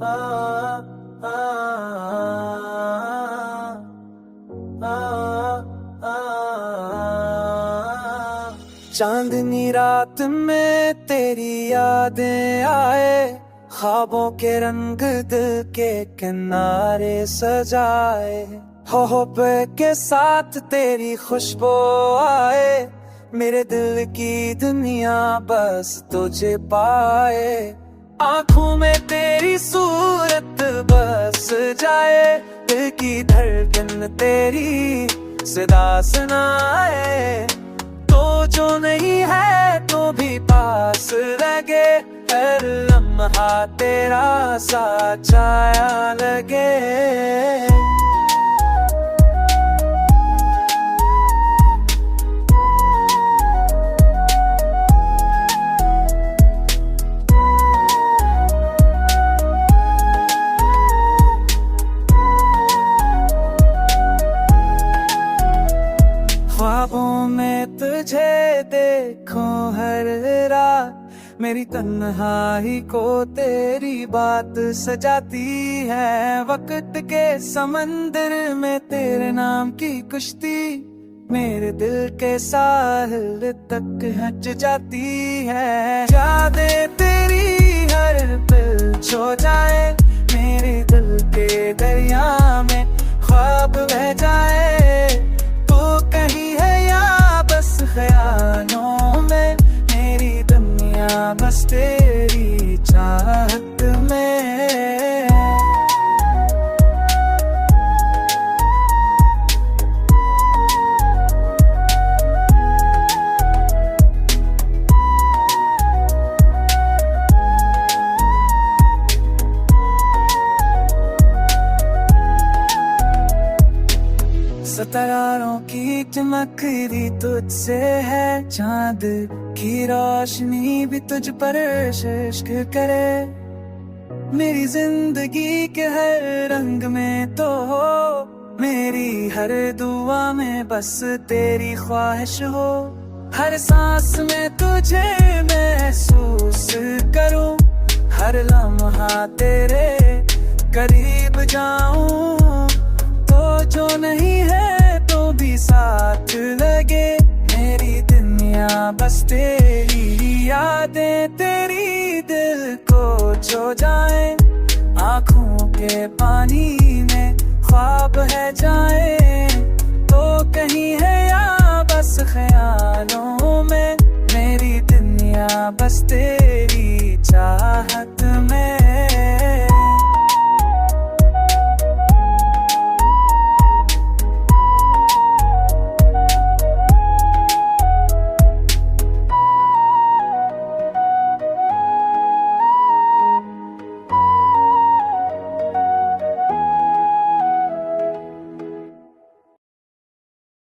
आ, आ, आ, आ, चांदनी रात में तेरी यादें आए, ख्वाबों के रंग दिल के किनारे सजाए, हो के साथ तेरी खुशबू आए, मेरे दिल की दुनिया बस तुझे पाए। आँखों में तेरी सूरत बस जाए, दिल की धड़कन तेरी सदा सुनाए, तो जो नहीं है तो भी पास लगे, हर लम्हा तेरा साथ छाया लगे। ख्वाबों में तुझे देखूं हर रात, मेरी तन्हाई को तेरी बात सजाती है, वक्त के समंदर में तेरे नाम की कुश्ती मेरे दिल के साहिल तक हट जाती है। यादें तेरी हर पल छो जाए, मेरे दिल के दरिया में ख्वाब बह जाए, तू कहीं है या बस ख्यालों में, मेरी दुनिया बस तेरी चाहत में। सितारों की चमकदी तुझसे है, चांद की रोशनी भी तुझ पर इश्क करे, मेरी जिंदगी के हर रंग में तो हो, मेरी हर दुआ में बस तेरी ख्वाहिश हो, हर सांस में तुझे महसूस करूं, हर लम्हा तेरे करीब जाऊं, तो जो नहीं है तो भी साथ लगे, मेरी दुनिया बस तेरी यादें तेरी दिल को छो जाए, आँखों के पानी में ख्वाब है जाए, तो कहीं है या बस ख्यालों में, मेरी दुनिया बस तेरी चाहत में।